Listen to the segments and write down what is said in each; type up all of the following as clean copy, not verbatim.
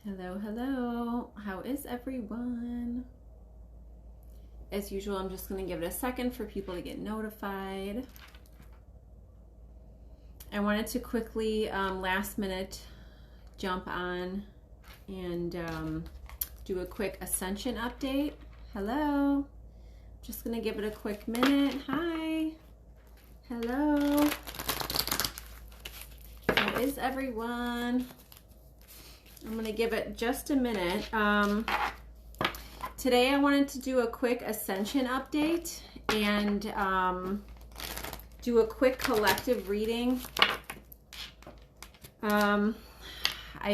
Hello, hello. How is everyone? As usual, I'm just going to give it a second for people to get notified. I wanted to quickly, last minute, jump on and do a quick Ascension update. Hello. Just going to give it a quick minute. Hi. Hello. How is everyone? I'm going to give it just a minute. Today I wanted to do a quick Ascension update and do a quick collective reading. I've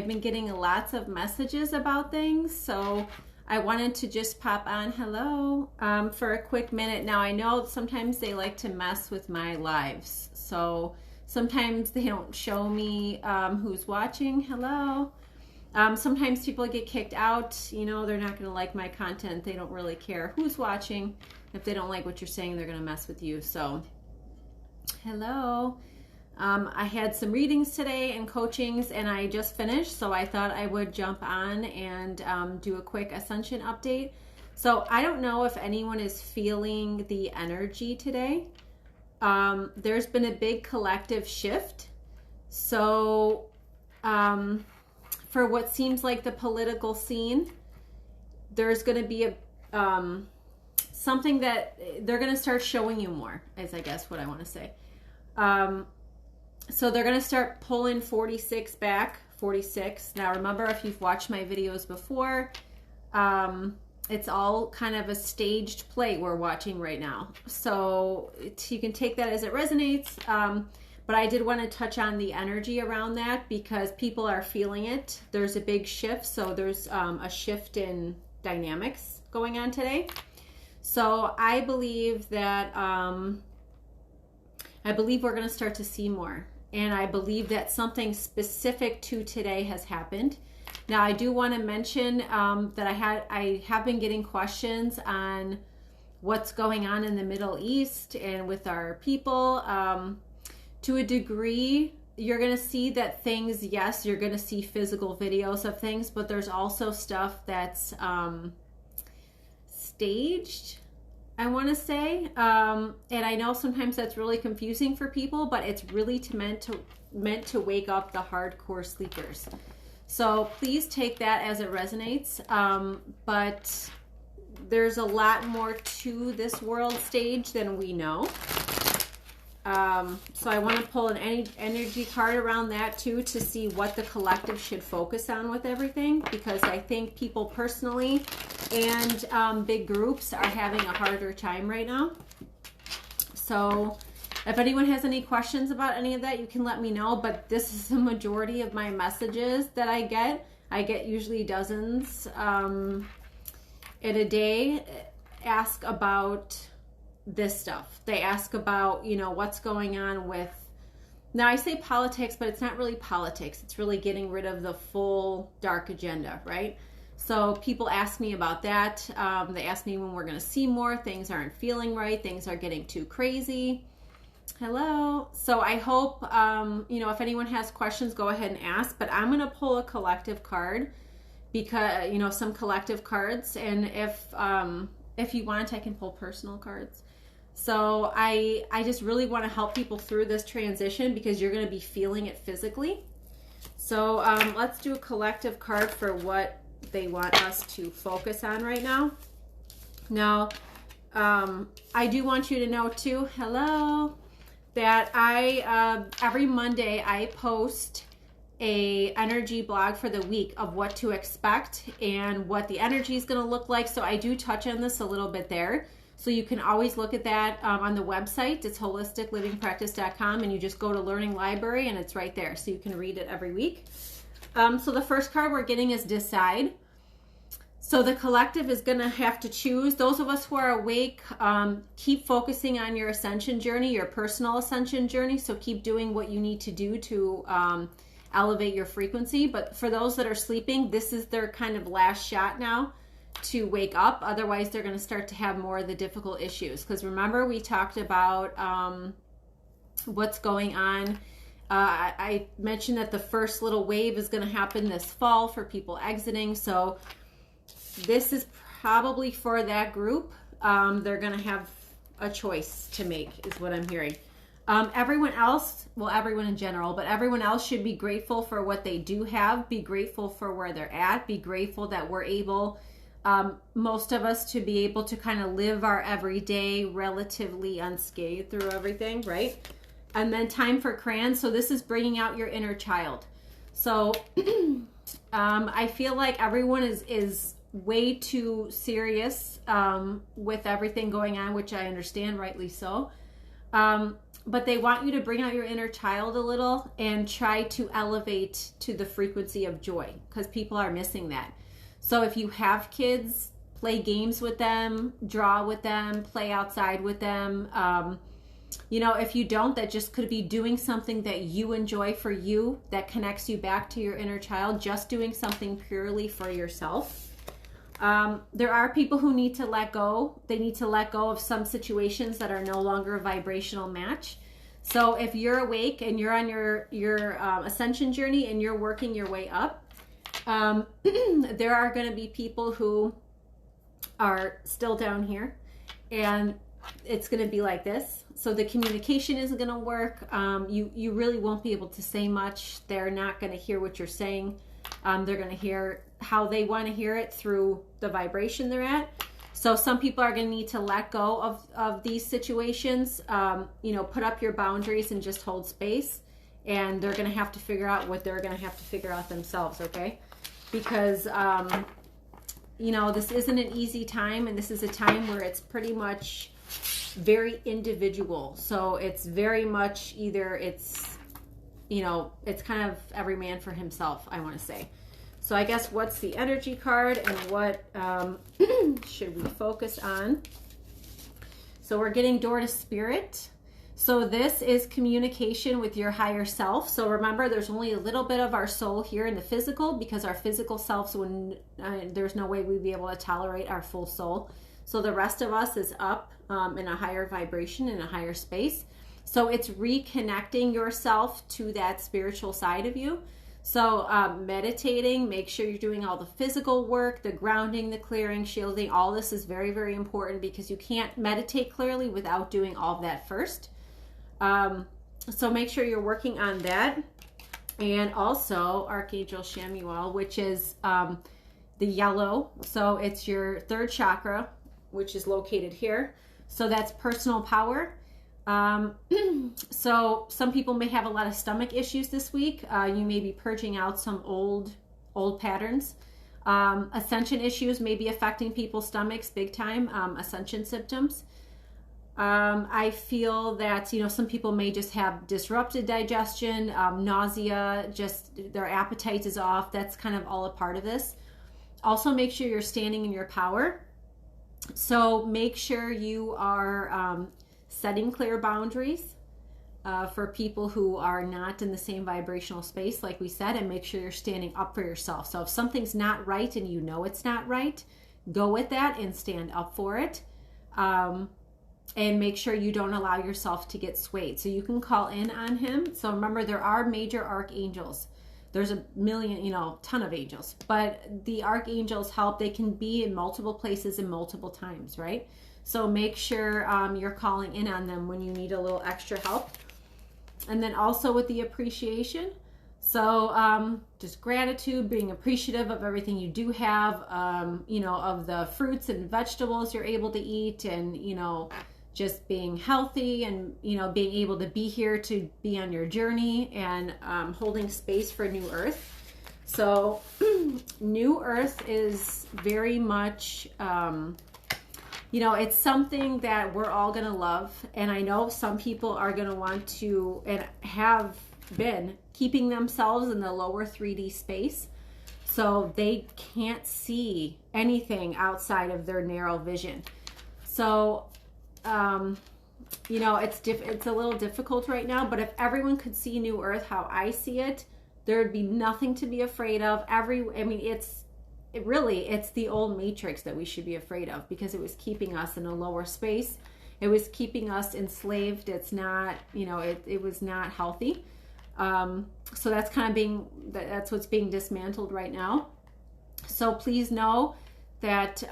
been getting lots of messages about things, so I wanted to just pop on hello for a quick minute. Now I know sometimes they like to mess with my lives, so sometimes they don't show me who's watching. Hello. Sometimes people get kicked out, you know, they're not going to like my content. They don't really care who's watching. If they don't like what you're saying, they're going to mess with you. So, hello. I had some readings today and coachings, and I just finished, so I thought I would jump on and do a quick Ascension update. So, I don't know if anyone is feeling the energy today. There's been a big collective shift. So, for what seems like the political scene, there's going to be a something that they're going to start showing you more, is I guess what I want to say. So they're going to start pulling 46 back, 46. Now remember, if you've watched my videos before, it's all kind of a staged play we're watching right now. So you can take that as it resonates. But I did want to touch on the energy around that because people are feeling it. There's a big shift. So there's a shift in dynamics going on today. So I believe that, we're going to start to see more. And I believe that something specific to today has happened. Now I do want to mention that I have been getting questions on what's going on in the Middle East and with our people. To a degree, you're going to see that things, yes, you're going to see physical videos of things, but there's also stuff that's staged, I want to say. And I know sometimes that's really confusing for people, but it's really meant to wake up the hardcore sleepers. So please take that as it resonates. But there's a lot more to this world stage than we know. So I want to pull an energy card around that too to see what the collective should focus on with everything, because I think people personally and big groups are having a harder time right now. So if anyone has any questions about any of that, you can let me know, but this is the majority of my messages that I get. I get usually dozens in a day. Ask about this stuff. They ask about, you know, what's going on with, now I say politics, but it's not really politics. It's really getting rid of the full dark agenda, right? So people ask me about that. They ask me when we're going to see more. Things aren't feeling right. Things are getting too crazy. Hello. So I hope, you know, if anyone has questions, go ahead and ask, but I'm going to pull a collective card because, you know, some collective cards. And if you want, I can pull personal cards. So I just really want to help people through this transition because you're going to be feeling it physically. So let's do a collective card for what they want us to focus on right now. Now, I do want you to know too, hello, that every Monday I post a energy blog for the week of what to expect and what the energy is going to look like. So I do touch on this a little bit there. So you can always look at that on the website. It's holisticlivingpractice.com, and you just go to Learning Library, and it's right there. So you can read it every week. So the first card we're getting is Decide. So the collective is going to have to choose. Those of us who are awake, keep focusing on your ascension journey, your personal ascension journey. So keep doing what you need to do to elevate your frequency. But for those that are sleeping, this is their kind of last shot now to wake up. Otherwise, they're going to start to have more of the difficult issues. Because remember, we talked about what's going on I mentioned that the first little wave is going to happen this fall for people exiting. So this is probably for that group. They're going to have a choice to make, is what I'm hearing. Everyone else, well, everyone in general, but everyone else should be grateful for what they do have. Be grateful for where they're at. Be grateful that we're able, most of us, to be able to kind of live our everyday relatively unscathed through everything, right? And then time for crayons. So this is bringing out your inner child. So I feel like everyone is way too serious with everything going on, which I understand, rightly so. But they want you to bring out your inner child a little and try to elevate to the frequency of joy, because people are missing that. So if you have kids, play games with them, draw with them, play outside with them. You know, if you don't, that just could be doing something that you enjoy for you, that connects you back to your inner child, just doing something purely for yourself. There are people who need to let go. They need to let go of some situations that are no longer a vibrational match. So if you're awake and you're on your ascension journey and you're working your way up, there are going to be people who are still down here, and it's going to be like this. So the communication isn't going to work. You really won't be able to say much. They're not going to hear what you're saying. They're going to hear how they want to hear it through the vibration they're at. So some people are going to need to let go of these situations, you know, put up your boundaries and just hold space. And they're going to have to figure out what they're going to have to figure out themselves, okay? Because, you know, this isn't an easy time, and this is a time where it's pretty much very individual. So it's very much either it's, you know, it's kind of every man for himself, I want to say. So I guess what's the energy card and what should we focus on? So we're getting door to spirit. So this is communication with your higher self. So remember, there's only a little bit of our soul here in the physical, because our physical selves, there's no way we'd be able to tolerate our full soul. So the rest of us is up in a higher vibration, in a higher space. So it's reconnecting yourself to that spiritual side of you. So meditating, make sure you're doing all the physical work, the grounding, the clearing, shielding. All this is very, very important, because you can't meditate clearly without doing all of that first. So make sure you're working on that. And also Archangel Chamuel, which is the yellow. So it's your third chakra, which is located here. So that's personal power. So some people may have a lot of stomach issues this week. You may be purging out some old patterns. Ascension issues may be affecting people's stomachs big time. Ascension symptoms. I feel that, you know, some people may just have disrupted digestion, nausea, just their appetite is off. That's kind of all a part of this. Also, make sure you're standing in your power. So make sure you are setting clear boundaries for people who are not in the same vibrational space, like we said, and make sure you're standing up for yourself. So if something's not right and you know it's not right, go with that and stand up for it. And make sure you don't allow yourself to get swayed. So you can call in on him. So remember, there are major archangels. There's a million, you know, ton of angels, but the archangels help. They can be in multiple places and multiple times, right? So make sure you're calling in on them when you need a little extra help. And then also with the appreciation. So just gratitude, being appreciative of everything you do have, you know, of the fruits and vegetables you're able to eat, and, you know, just being healthy, and, you know, being able to be here to be on your journey, and holding space for New Earth. So New Earth is very much, you know, it's something that we're all going to love. And I know some people are going to want to, and have been, keeping themselves in the lower 3D space. So they can't see anything outside of their narrow vision. So, you know, it's a little difficult right now, but if everyone could see New Earth how I see it, there'd be nothing to be afraid of. It's the old matrix that we should be afraid of, because it was keeping us in a lower space. It was keeping us enslaved. It's not, you know, it was not healthy. So that's kind of that's what's being dismantled right now. So please know that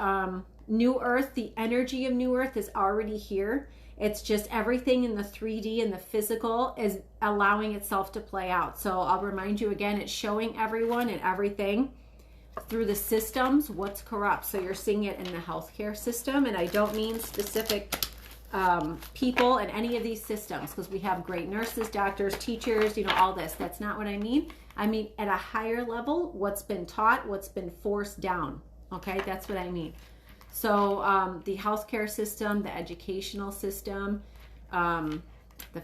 New Earth, the energy of New Earth is already here. It's just everything in the 3D and the physical is allowing itself to play out. So I'll remind you again, it's showing everyone and everything through the systems what's corrupt. So you're seeing it in the healthcare system, and I don't mean specific people in any of these systems, because we have great nurses, doctors, teachers, all this. That's not what I mean. I mean at a higher level, what's been taught, what's been forced down. Okay, that's what I mean. So the healthcare system, the educational system, the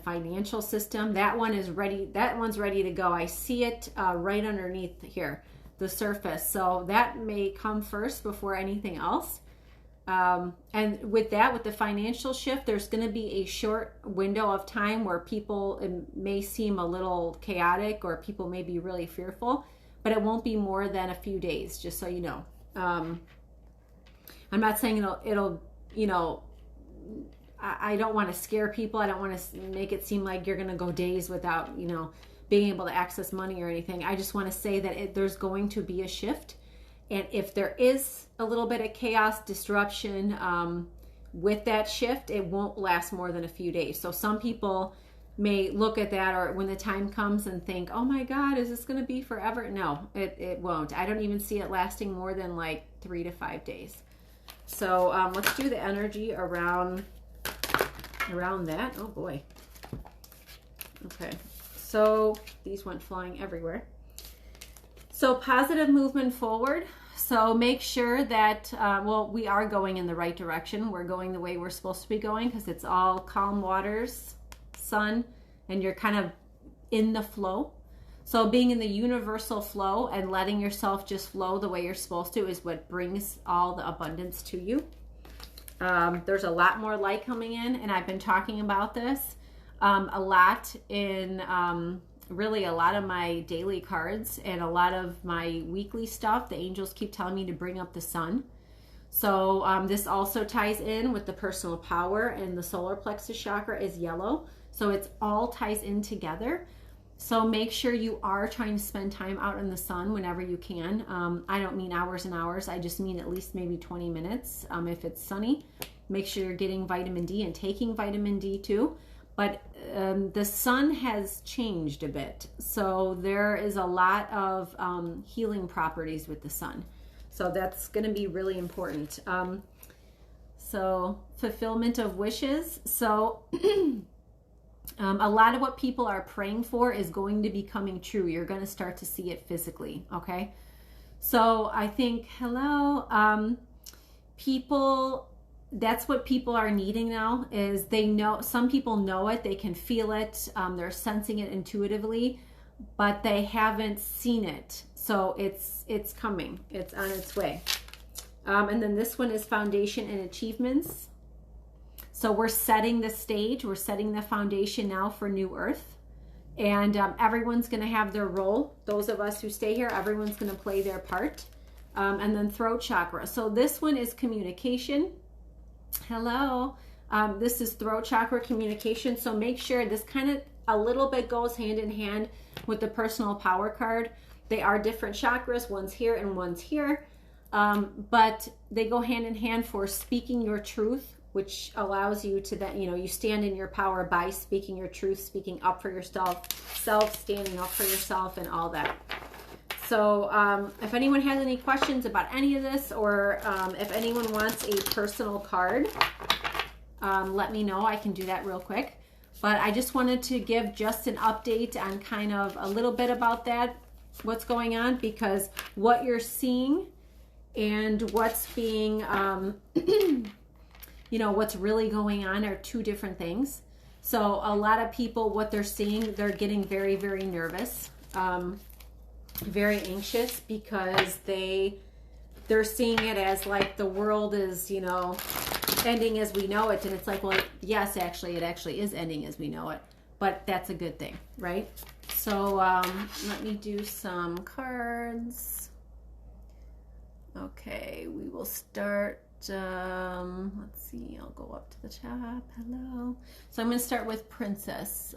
financial system, that one is ready. That one's ready to go. I see it right underneath here, the surface. So that may come first before anything else. And with that, with the financial shift, there's going to be a short window of time where it may seem a little chaotic, or people may be really fearful, but it won't be more than a few days, just so you know. I'm not saying it'll I don't want to scare people. I don't want to make it seem like you're going to go days without, being able to access money or anything. I just want to say that there's going to be a shift. And if there is a little bit of chaos, disruption with that shift, it won't last more than a few days. So some people may look at that, or when the time comes, and think, oh my God, is this going to be forever? No, it won't. I don't even see it lasting more than like 3 to 5 days. So let's do the energy around that. Oh boy. Okay. So these went flying everywhere. So positive movement forward. So make sure that, we are going in the right direction. We're going the way we're supposed to be going, because it's all calm waters, sun, and you're kind of in the flow. So being in the universal flow and letting yourself just flow the way you're supposed to is what brings all the abundance to you. There's a lot more light coming in, and I've been talking about this a lot in really a lot of my daily cards and a lot of my weekly stuff. The angels keep telling me to bring up the sun. So this also ties in with the personal power, and the solar plexus chakra is yellow. So it's all ties in together. So make sure you are trying to spend time out in the sun whenever you can. I don't mean hours and hours. I just mean at least maybe 20 minutes if it's sunny. Make sure you're getting vitamin D and taking vitamin D too. But the sun has changed a bit. So there is a lot of healing properties with the sun. So that's going to be really important. So fulfillment of wishes. So a lot of what people are praying for is going to be coming true. You're going to start to see it physically. Okay. So I think, people, that's what people are needing now, is they know, some people know it, they can feel it, they're sensing it intuitively, but they haven't seen it. So it's coming, it's on its way. And then this one is foundation and achievements. So we're setting the stage, we're setting the foundation now for New Earth. And everyone's going to have their role. Those of us who stay here, everyone's going to play their part. And then throat chakra. So this one is communication. Hello. This is throat chakra, communication. So make sure this kind of a little bit goes hand in hand with the personal power card. They are different chakras. One's here and one's here. But they go hand in hand for speaking your truth, which allows you to then, you stand in your power by speaking your truth, speaking up for yourself, standing up for yourself, and all that. So if anyone has any questions about any of this, or if anyone wants a personal card, let me know. I can do that real quick. But I just wanted to give just an update on kind of a little bit about that, what's going on, because what you're seeing and what's being, what's really going on are two different things. So a lot of people, what they're seeing, they're getting very, very nervous, very anxious, because they're seeing it as like the world is, ending as we know it. And it's like, well, yes, actually, it actually is ending as we know it, but that's a good thing, right? So let me do some cards. Okay, we will start. Let's see, I'll go up to the top. Hello. So I'm going to start with Princess.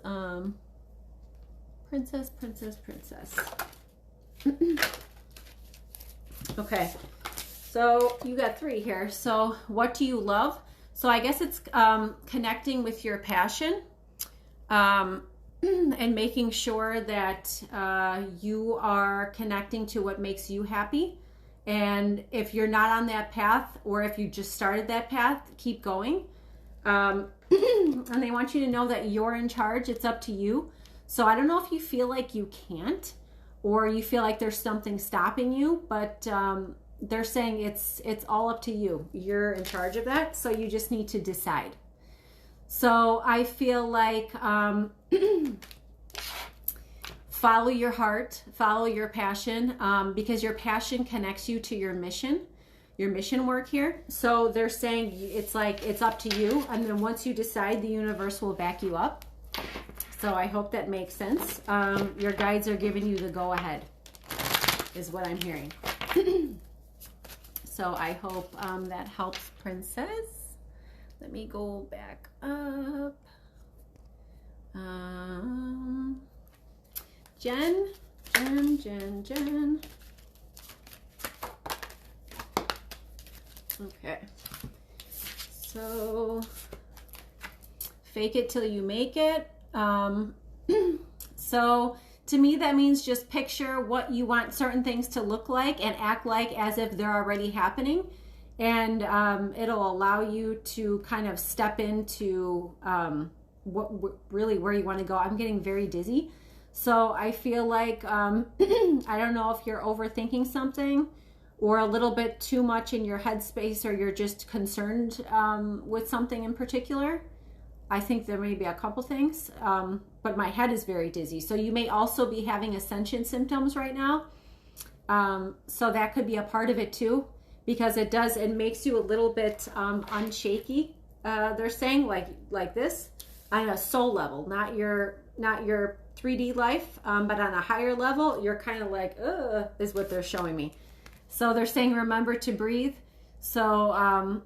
Princess, princess, princess. Okay, so you got 3 here. So what do you love? So I guess it's connecting with your passion, and making sure that you are connecting to what makes you happy. And if you're not on that path, or if you just started that path, keep going. And they want you to know that you're in charge. It's up to you. So I don't know if you feel like you can't, or you feel like there's something stopping you, but they're saying it's all up to you. You're in charge of that. So you just need to decide. So I feel like follow your heart, follow your passion, because your passion connects you to your mission work here. So they're saying it's like it's up to you, and then once you decide, the universe will back you up. So I hope that makes sense. Your guides are giving you the go ahead, is what I'm hearing. So I hope that helps, Princess. Let me go back up. Jen. Okay. So fake it till you make it. So to me, that means just picture what you want certain things to look like and act like as if they're already happening. And it'll allow you to kind of step into really where you want to go. I'm getting very dizzy. So I feel like, I don't know if you're overthinking something or a little bit too much in your headspace, or you're just concerned with something in particular. I think there may be a couple things, but my head is very dizzy. So you may also be having ascension symptoms right now. So that could be a part of it too, because it makes you a little bit unshaky. They're saying like this on a soul level, not your 3D life, but on a higher level, you're kind of like, is what they're showing me. So they're saying, remember to breathe. So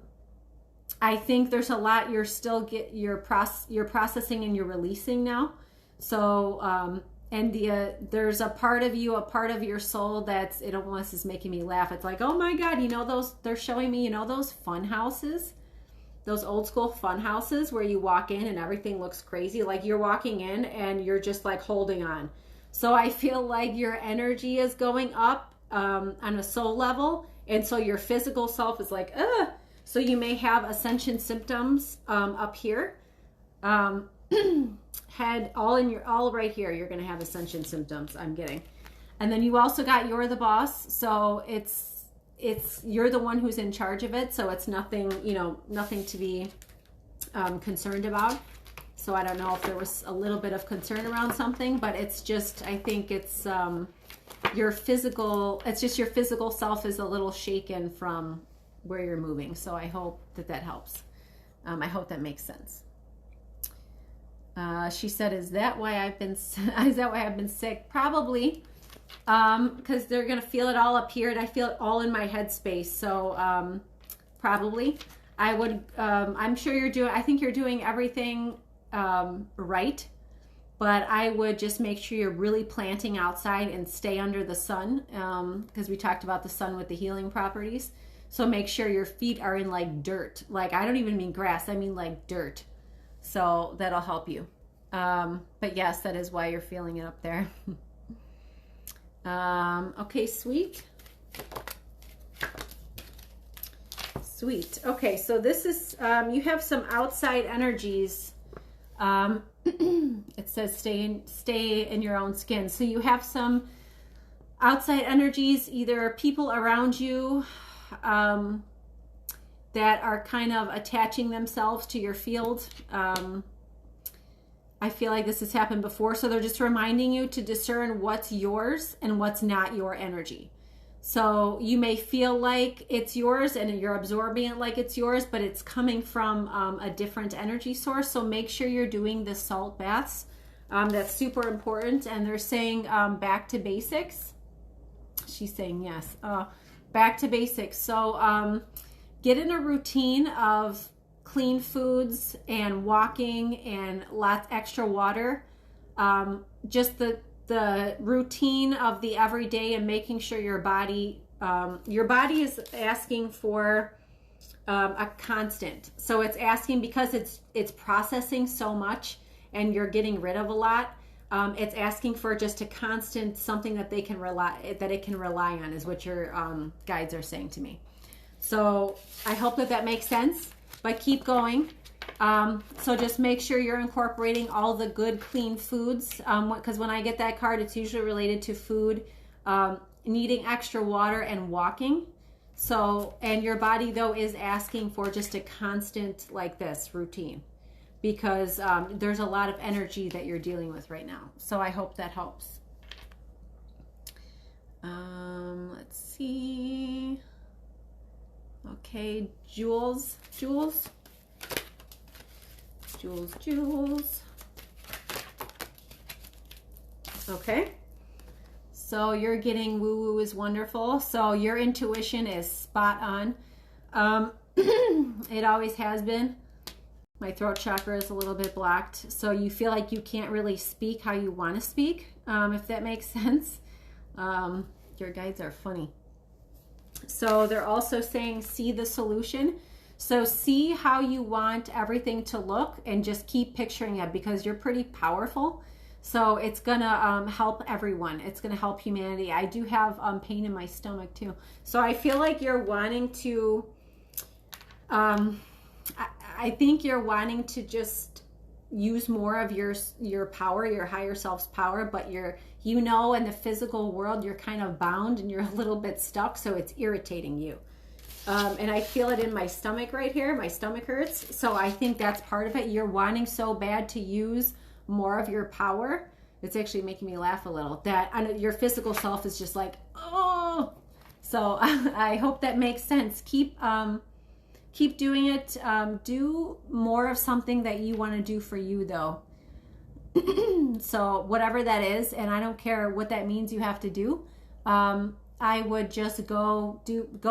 I think there's a lot you're still you're processing and you're releasing now. So and there's a part of you, a part of your soul it almost is making me laugh. It's like, oh my God, they're showing me, those fun houses, those old school fun houses where you walk in and everything looks crazy. Like you're walking in and you're just like holding on. So I feel like your energy is going up on a soul level. And so your physical self is like, so you may have ascension symptoms up here. Head all right here. You're going to have ascension symptoms. I'm getting. And then you also got you're the boss. So it's you're the one who's in charge of it. So it's nothing, nothing to be concerned about. So I don't know if there was a little bit of concern around something, but it's just, I think it's your physical self is a little shaken from where you're moving. So I hope that helps. I hope that makes sense. She said, is that why I've been sick? Probably. Because they're going to feel it all up here, and I feel it all in my headspace. So, probably I'm sure I think you're doing everything, right. But I would just make sure you're really planting outside and stay under the sun. Because we talked about the sun with the healing properties. So make sure your feet are in like dirt. Like, I don't even mean grass. I mean like dirt. So that'll help you. But yes, that is why you're feeling it up there. Okay, sweet. Okay, so this is, you have some outside energies. It says stay in your own skin. So you have some outside energies, either people around you, that are kind of attaching themselves to your field. I feel like this has happened before. So they're just reminding you to discern what's yours and what's not your energy. So you may feel like it's yours and you're absorbing it like it's yours, but it's coming from a different energy source. So make sure you're doing the salt baths. That's super important. And they're saying back to basics. She's saying yes. Back to basics. So get in a routine of clean foods and walking and lots extra water. Just the the routine of the everyday and making sure your body is asking for a constant. So it's asking, because it's processing so much and you're getting rid of a lot. It's asking for just a constant, something that it can rely on, is what your guides are saying to me. So I hope that makes sense, but keep going. So just make sure you're incorporating all the good, clean foods. Because when I get that card, it's usually related to food, needing extra water and walking. So, and your body though is asking for just a constant like this routine, because there's a lot of energy that you're dealing with right now. So I hope that helps. Let's see. Okay, Jules. Okay. So you're getting woo-woo is wonderful. So your intuition is spot on. It always has been. My throat chakra is a little bit blocked. So you feel like you can't really speak how you want to speak, if that makes sense. Your guides are funny. So they're also saying, see the solution. So see how you want everything to look and just keep picturing it, because you're pretty powerful. So it's going to help everyone. It's going to help humanity. I do have pain in my stomach too. So I feel like you're wanting to, I think you're wanting to just use more of your power, your higher self's power, but in the physical world, you're kind of bound and you're a little bit stuck. So it's irritating you. And I feel it in my stomach right here. My stomach hurts. So I think that's part of it. You're wanting so bad to use more of your power. It's actually making me laugh a little, that your physical self is just like, oh. So I hope that makes sense. Keep doing it. Do more of something that you want to do for you though. So whatever that is, and I don't care what that means you have to do. I would just go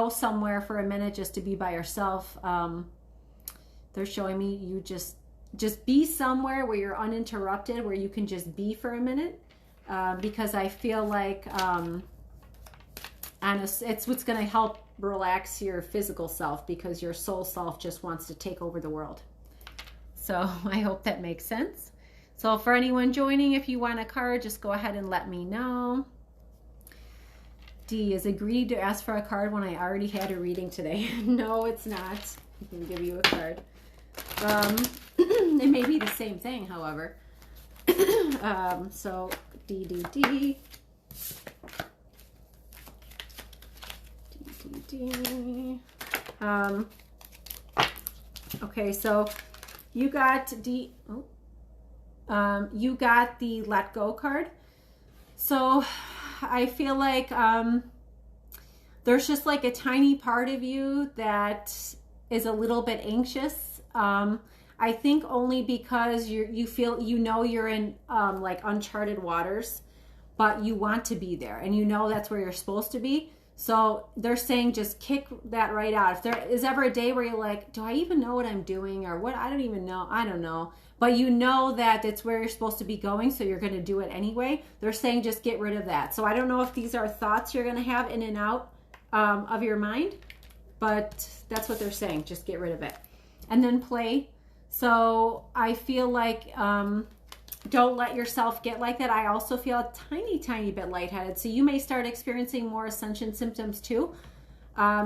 somewhere for a minute just to be by yourself. They're showing me you just be somewhere where you're uninterrupted, where you can just be for a minute, because I feel like it's what's going to help relax your physical self, because your soul self just wants to take over the world. So I hope that makes sense. So for anyone joining, if you want a card, just go ahead and let me know. D is agreed to ask for a card when I already had a reading today. No, it's not. I can give you a card. It may be the same thing, however. So D. Okay, so you got D. You got the Let Go card. So I feel like there's just like a tiny part of you that is a little bit anxious. I think only because you feel you're in like uncharted waters, but you want to be there and that's where you're supposed to be. So they're saying just kick that right out. If there is ever a day where you're like, do I even know what I'm doing, or what? I don't even know. I don't know. But that it's where you're supposed to be going, so you're going to do it anyway. They're saying just get rid of that. So I don't know if these are thoughts you're going to have in and out of your mind, but that's what they're saying. Just get rid of it. And then play. So I feel like don't let yourself get like that. I also feel a tiny bit lightheaded. So you may start experiencing more Ascension symptoms too,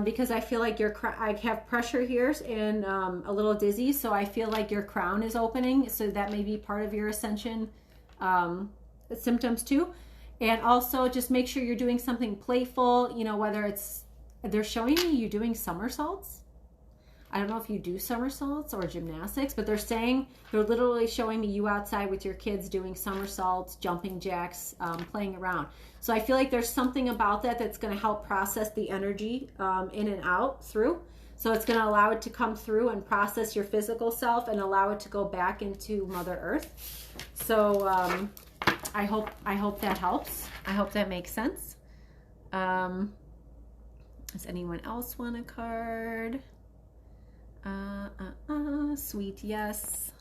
because I feel like I have pressure here and a little dizzy. So I feel like your crown is opening. So that may be part of your Ascension symptoms too. And also just make sure you're doing something playful, whether they're showing me you doing somersaults. I don't know if you do somersaults or gymnastics, but they're literally showing me you outside with your kids doing somersaults, jumping jacks, playing around. So I feel like there's something about that that's going to help process the energy in and out through. So it's going to allow it to come through and process your physical self and allow it to go back into Mother Earth. So I hope that helps. I hope that makes sense. Does anyone else want a card? Sweet yes.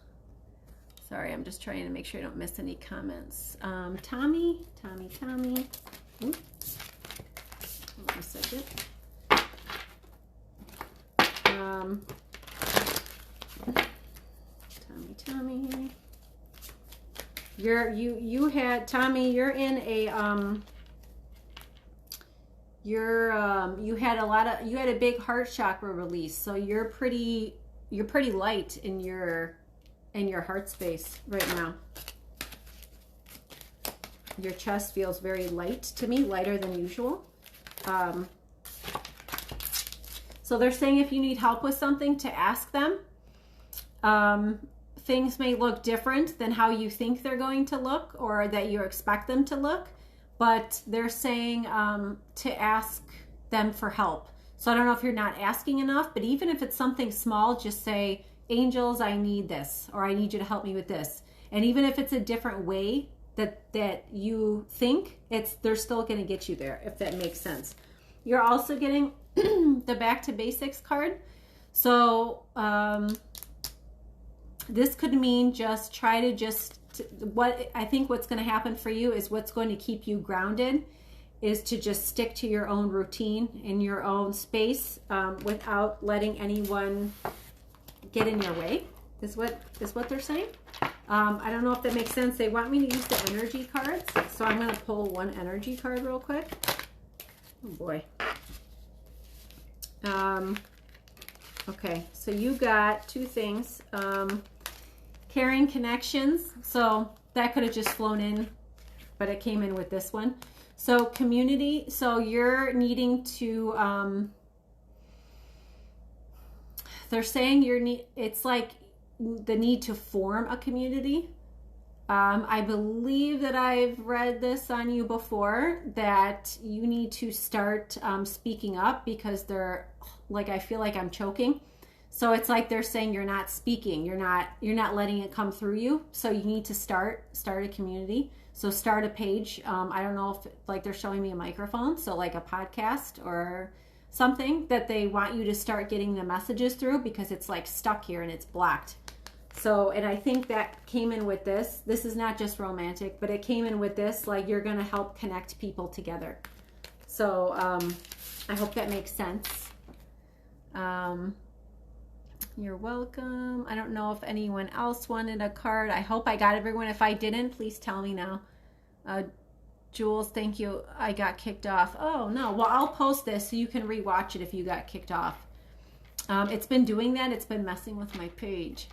Does Sorry, I'm just trying to make sure I don't miss any comments. Tommy. Ooh. Hold on a second. Tommy. You had Tommy. You're in a you had a big heart chakra release, so you're pretty light in your heart space right now. Your chest feels very light to me, lighter than usual. So they're saying if you need help with something, to ask them. Things may look different than how you think they're going to look or that you expect them to look, but they're saying to ask them for help. So I don't know if you're not asking enough, but even if it's something small, just say, angels, I need this, or I need you to help me with this. And even if it's a different way that you think, they're still going to get you there, if that makes sense. You're also getting the Back to Basics card. So this could mean just try to what I think what's going to happen for you is what's going to keep you grounded is to just stick to your own routine in your own space without letting anyone get in your way, is what they're saying. I don't know if that makes sense. They want me to use the energy cards, so I'm going to pull one energy card real quick. Oh boy. Okay, so you got two things. Caring connections, so that could have just flown in, but it came in with this one. So community, so you're needing to, they're saying it's like the need to form a community. I believe that I've read this on you before, that you need to start speaking up because I feel like I'm choking. So it's like they're saying you're not speaking, you're not letting it come through you. So you need to start a community. So start a page. I don't know if they're showing me a microphone, so like a podcast or something that they want you to start getting the messages through, because it's like stuck here and it's blocked. So, and I think that came in with this. This is not just romantic, but it came in with this, like you're going to help connect people together. So I hope that makes sense. You're welcome. I don't know if anyone else wanted a card. I hope I got everyone. If I didn't, please tell me now. Jules, thank you. I got kicked off. Oh, no. Well, I'll post this so you can rewatch it if you got kicked off. It's been doing that. It's been messing with my page.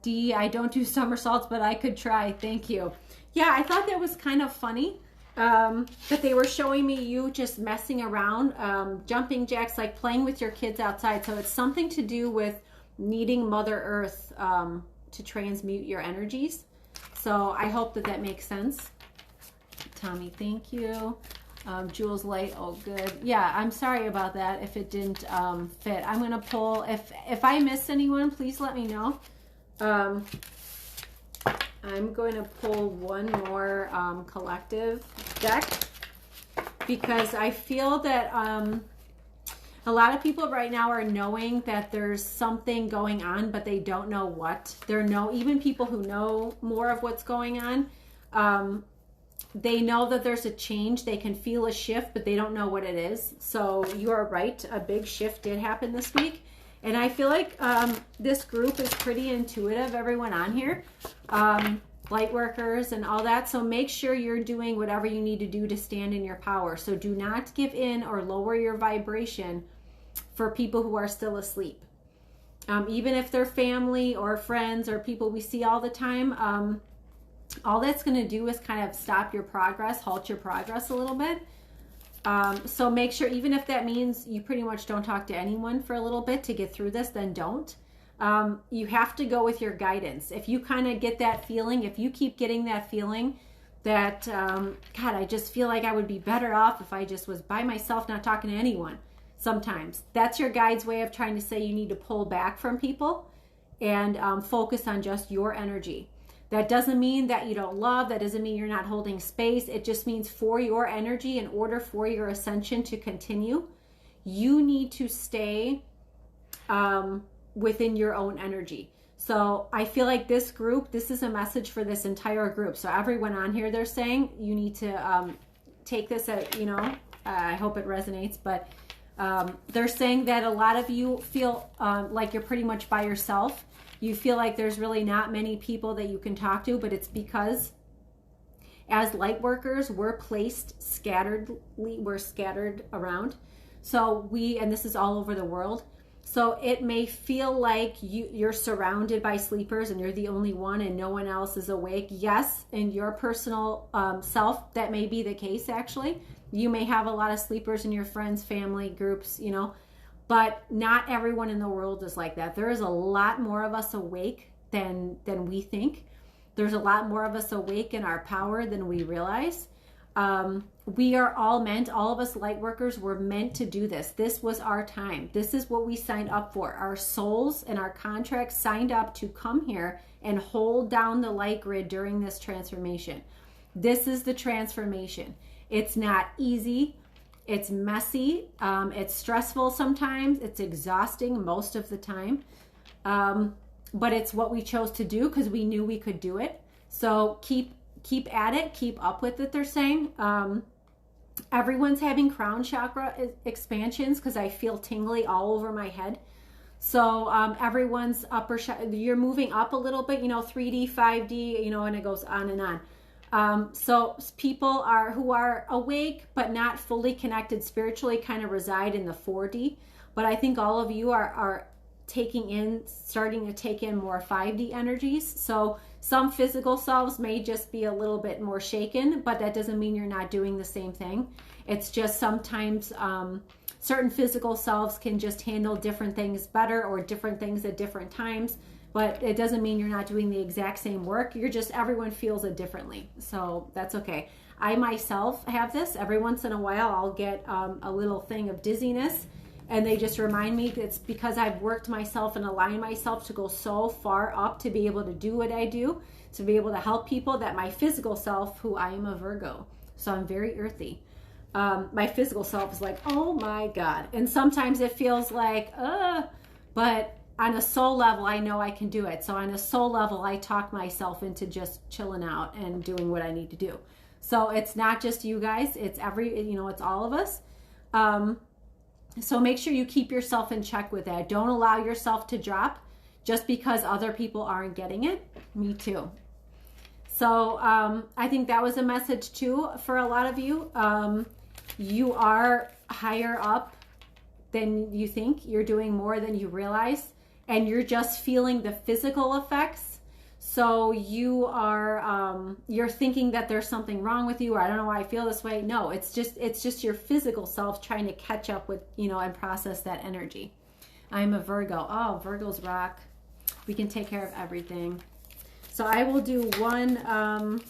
D, I don't do somersaults, but I could try. Thank you. Yeah, I thought that was kind of funny. That they were showing me you just messing around, jumping jacks, like playing with your kids outside. So it's something to do with needing Mother Earth to transmute your energies. So I hope that makes sense. Tommy, thank you. Jules Light, oh good. Yeah, I'm sorry about that if it didn't fit. I'm going to pull, if I missed anyone, please let me know. I'm going to pull one more collective deck, because I feel that a lot of people right now are knowing that there's something going on, but they don't know what. Even people who know more of what's going on, they know that there's a change. They can feel a shift, but they don't know what it is. So you are right. A big shift did happen this week. And I feel like this group is pretty intuitive, everyone on here. Light workers and all that. So make sure you're doing whatever you need to do to stand in your power. So do not give in or lower your vibration for people who are still asleep. Even if they're family or friends or people we see all the time, all that's going to do is kind of stop your progress, halt your progress a little bit. So make sure, even if that means you pretty much don't talk to anyone for a little bit to get through this, then don't. You have to go with your guidance. If you kind of get that feeling, if you keep getting that feeling that, God, I just feel like I would be better off if I just was by myself, not talking to anyone. Sometimes that's your guide's way of trying to say you need to pull back from people and focus on just your energy. That doesn't mean that you don't love. That doesn't mean you're not holding space. It just means for your energy, in order for your ascension to continue, you need to stay within your own energy. So I feel like this group, this is a message for this entire group. So everyone on here, they're saying you need to take this at, you know, I hope it resonates, but they're saying that a lot of you feel like you're pretty much by yourself. You feel like there's really not many people that you can talk to, but it's because as light workers, we're scattered around. So and this is all over the world. So it may feel like you're surrounded by sleepers and you're the only one and no one else is awake. Yes, in your personal self, that may be the case actually. You may have a lot of sleepers in your friends, family, groups, you know, but not everyone in the world is like that. There is a lot more of us awake than we think. There's a lot more of us awake in our power than we realize. We are all of us light workers were meant to do this. This was our time. This is what we signed up for. Our souls and our contracts signed up to come here and hold down the light grid during this transformation. This is the transformation. It's not easy. It's messy. It's stressful sometimes. It's exhausting most of the time. But it's what we chose to do because we knew we could do it. So keep at it, keep up with it, they're saying. Everyone's having crown chakra expansions because I feel tingly all over my head. So everyone's you're moving up a little bit, you know, 3D, 5D, you know, and it goes on and on. So people who are awake but not fully connected spiritually kind of reside in the 4D. But I think all of you are starting to take in more 5D energies. So some physical selves may just be a little bit more shaken, but that doesn't mean you're not doing the same thing. It's just sometimes certain physical selves can just handle different things better or different things at different times, but it doesn't mean you're not doing the exact same work. Everyone feels it differently. So that's okay. I myself have this. Every once in a while, I'll get a little thing of dizziness. And they just remind me it's because I've worked myself and aligned myself to go so far up to be able to do what I do, to be able to help people, that my physical self, who I am a Virgo, so I'm very earthy. My physical self is like, oh my God. And sometimes it feels like, but on a soul level, I know I can do it. So on a soul level, I talk myself into just chilling out and doing what I need to do. So it's not just you guys, it's it's all of us. So make sure you keep yourself in check with that. Don't allow yourself to drop just because other people aren't getting it. Me too. So I think that was a message too for a lot of you. You are higher up than you think. You're doing more than you realize. And you're just feeling the physical effects. So you're thinking that there's something wrong with you, or I don't know why I feel this way. No, it's just your physical self trying to catch up with, and process that energy. I'm a Virgo. Oh, Virgos rock. We can take care of everything. So I will do one, all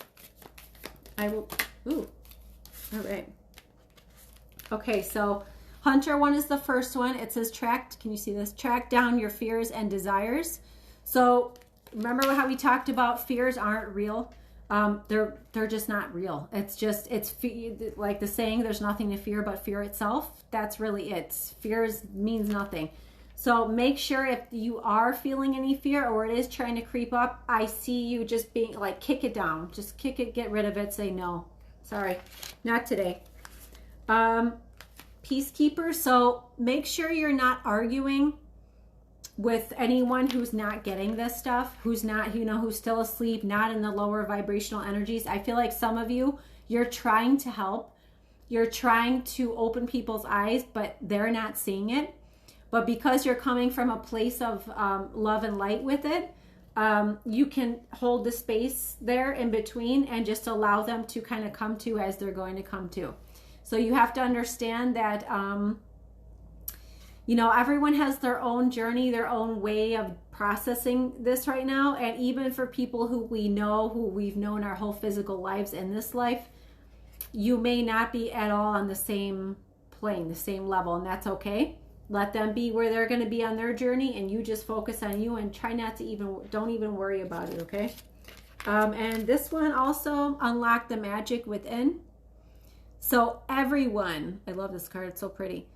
right. Okay, so Hunter one is the first one. It says can you see this? Track down your fears and desires. So remember how we talked about fears aren't real? They're just not real. It's like the saying, there's nothing to fear but fear itself. That's really it. Fears means nothing. So make sure if you are feeling any fear or it is trying to creep up, I see you just being like, kick it down. Just kick it, get rid of it, say no. Sorry, not today. Peacekeeper, so make sure you're not arguing with anyone who's not getting this stuff, who's not, who's still asleep, not in the lower vibrational energies. I feel like some of you're trying to help. You're trying to open people's eyes, but they're not seeing it. But because you're coming from a place of love and light with it, you can hold the space there in between and just allow them to kind of come to as they're going to come to. So you have to understand that everyone has their own journey, their own way of processing this right now. And even for people who we've known our whole physical lives in this life, you may not be at all on the same plane, the same level, and that's okay. Let them be where they're going to be on their journey, and you just focus on you and try not to don't even worry about it, okay? And this one also, unlock the magic within. So everyone, I love this card, it's so pretty.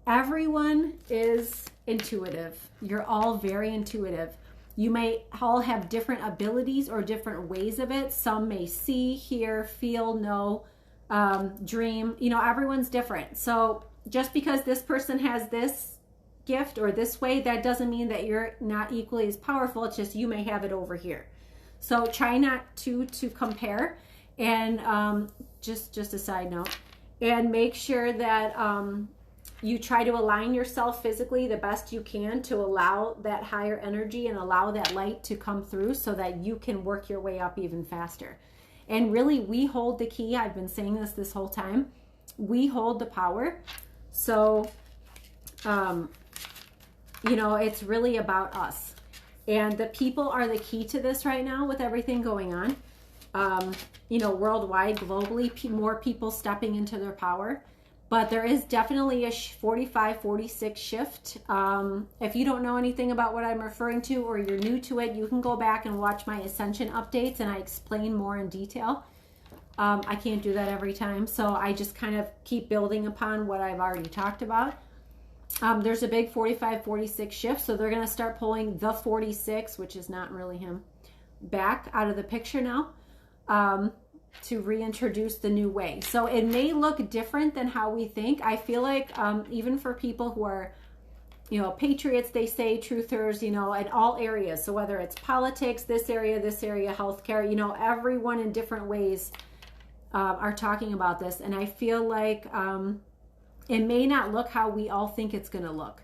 Everyone is intuitive. You're all very intuitive. You may all have different abilities or different ways of it. Some may see, hear, feel, know, dream. You know, everyone's different. So just because this person has this gift or this way, that doesn't mean that you're not equally as powerful. It's just you may have it over here. So try not to compare. And just a side note, and make sure that you try to align yourself physically the best you can to allow that higher energy and allow that light to come through so that you can work your way up even faster. And really, we hold the key. I've been saying this whole time. We hold the power. So, you know, it's really about us. And the people are the key to this right now with everything going on. You know, worldwide, globally, more people stepping into their power. But there is definitely a 45-46 shift. If you don't know anything about what I'm referring to or you're new to it, you can go back and watch my Ascension updates and I explain more in detail. I can't do that every time, so I just kind of keep building upon what I've already talked about. There's a big 45-46 shift, so they're going to start pulling the 46, which is not really him, back out of the picture now. To reintroduce the new way. So it may look different than how we think. I feel like even for people who are, you know, patriots, they say, truthers, you know, in all areas. So whether it's politics, this area, healthcare, you know, everyone in different ways are talking about this. And I feel like it may not look how we all think it's going to look.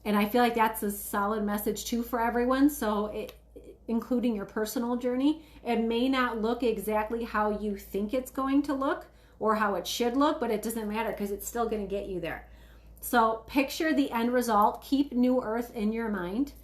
And I feel like that's a solid message too for everyone. So including your personal journey, it may not look exactly how you think it's going to look or how it should look, but it doesn't matter because it's still going to get you there. So picture the end result. Keep New Earth in your mind.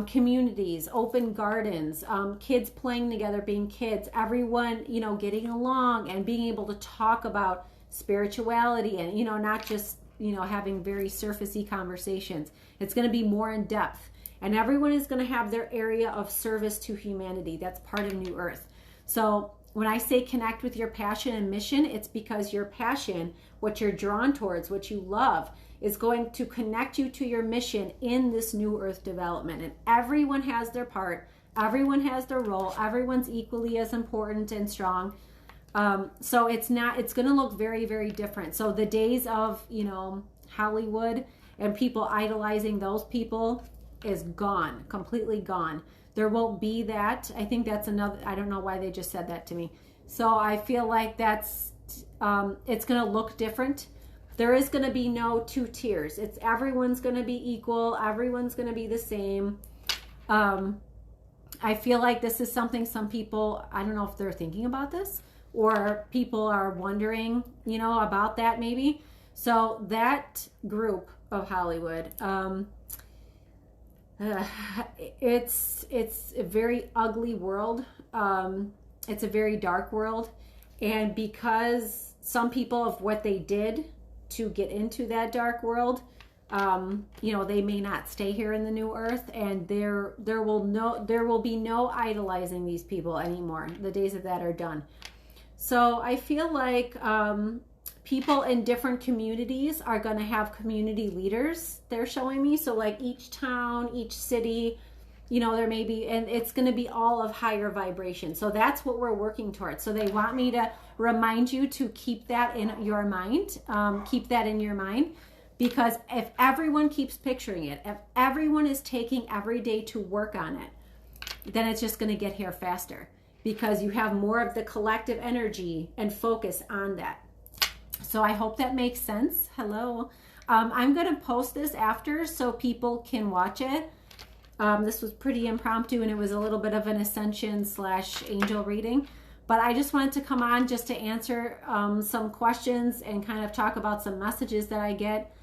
Communities, open gardens, kids playing together, being kids, everyone, you know, getting along and being able to talk about spirituality and, you know, not just, you know, having very surfacey conversations. It's going to be more in depth. And everyone is going to have their area of service to humanity. That's part of New Earth. So when I say connect with your passion and mission, it's because your passion, what you're drawn towards, what you love, is going to connect you to your mission in this New Earth development. And everyone has their part. Everyone has their role. Everyone's equally as important and strong. So it's going to look very, very different. So the days of, you know, Hollywood and people idolizing those people is gone, completely gone. There won't be that. I think that's another, I don't know why they just said that to me. So I feel like that's, it's going to look different. There is going to be no two tiers. It's everyone's going to be equal. Everyone's going to be the same. I feel like this is something some people, I don't know if they're thinking about this or people are wondering, you know, about that maybe. So that group of Hollywood, it's a very ugly world. It's a very dark world. And because some people of what they did to get into that dark world, you know, they may not stay here in the New Earth, and there will be no idolizing these people anymore. The days of that are done. So I feel like people in different communities are going to have community leaders, they're showing me. So like each town, each city, you know, there may be, and it's going to be all of higher vibration. So that's what we're working towards. So they want me to remind you to keep that in your mind, because if everyone keeps picturing it, if everyone is taking every day to work on it, then it's just going to get here faster because you have more of the collective energy and focus on that. So I hope that makes sense. Hello. I'm going to post this after so people can watch it. This was pretty impromptu and it was a little bit of an Ascension / angel reading. But I just wanted to come on just to answer some questions and kind of talk about some messages that I get.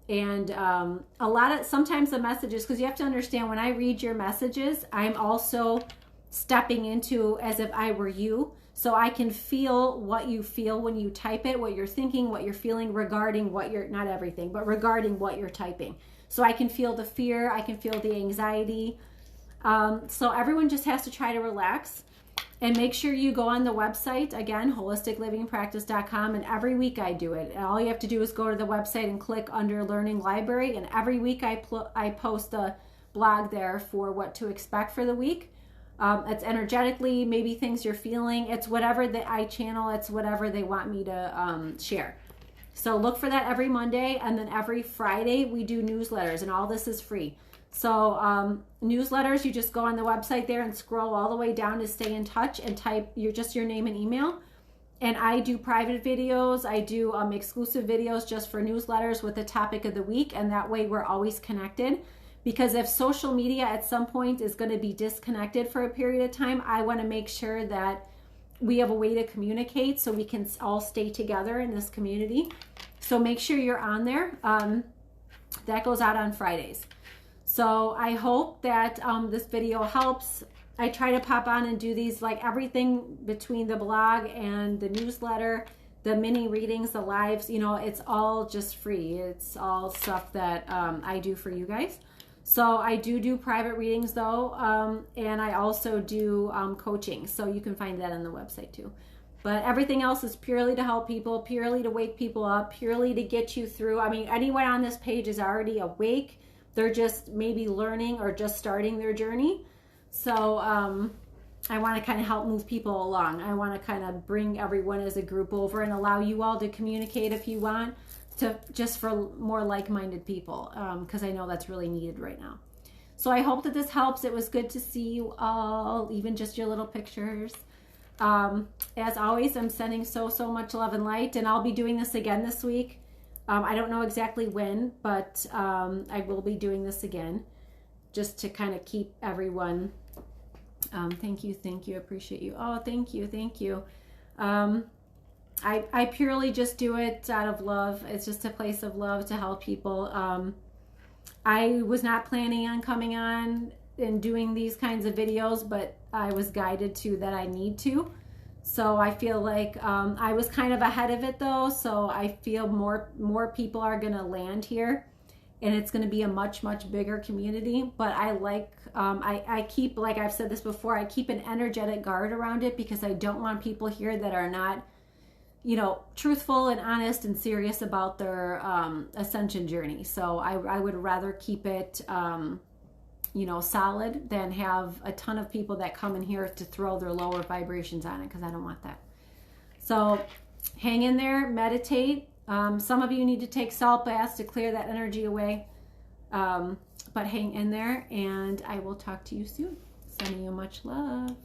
And sometimes the messages, because you have to understand when I read your messages, I'm also stepping into as if I were you. So I can feel what you feel when you type it, what you're thinking, what you're feeling regarding what you're, not everything, but regarding what you're typing. So I can feel the fear, I can feel the anxiety. So everyone just has to try to relax and make sure you go on the website, again, holisticlivingpractice.com, and every week I do it. And all you have to do is go to the website and click under Learning Library, and every week I post a blog there for what to expect for the week. It's energetically, maybe things you're feeling. It's whatever that I channel. It's whatever they want me to share. So look for that every Monday, and then every Friday we do newsletters, and all this is free. So newsletters, you just go on the website there and scroll all the way down to stay in touch and type your name and email. And I do private videos. I do exclusive videos just for newsletters with the topic of the week, and that way we're always connected. Because if social media at some point is going to be disconnected for a period of time, I want to make sure that we have a way to communicate so we can all stay together in this community. So make sure you're on there. That goes out on Fridays. So I hope that this video helps. I try to pop on and do these, like everything between the blog and the newsletter, the mini readings, the lives, you know, it's all just free. It's all stuff that I do for you guys. So I do private readings though, and I also do coaching. So you can find that on the website too. But everything else is purely to help people, purely to wake people up, purely to get you through. I mean, anyone on this page is already awake. They're just maybe learning or just starting their journey. So I want to kind of help move people along. I want to kind of bring everyone as a group over and allow you all to communicate if you want, to just for more like-minded people, because I know that's really needed right now. So I hope that this helps. It was good to see you all, even just your little pictures. As always, I'm sending so much love and light, and I'll be doing this again this week. I don't know exactly when, but I will be doing this again just to kind of keep everyone. Thank you, appreciate you. Oh, thank you. I purely just do it out of love. It's just a place of love to help people. I was not planning on coming on and doing these kinds of videos, but I was guided to that I need to. So I feel like I was kind of ahead of it though. So I feel more people are going to land here, and it's going to be a much bigger community. But I like, I keep, like I've said this before, I keep an energetic guard around it, because I don't want people here that are not, you know, truthful and honest and serious about their ascension journey. So I would rather keep it, you know, solid than have a ton of people that come in here to throw their lower vibrations on it, because I don't want that. So hang in there, meditate. Some of you need to take salt baths to clear that energy away. But hang in there, and I will talk to you soon. Sending you much love.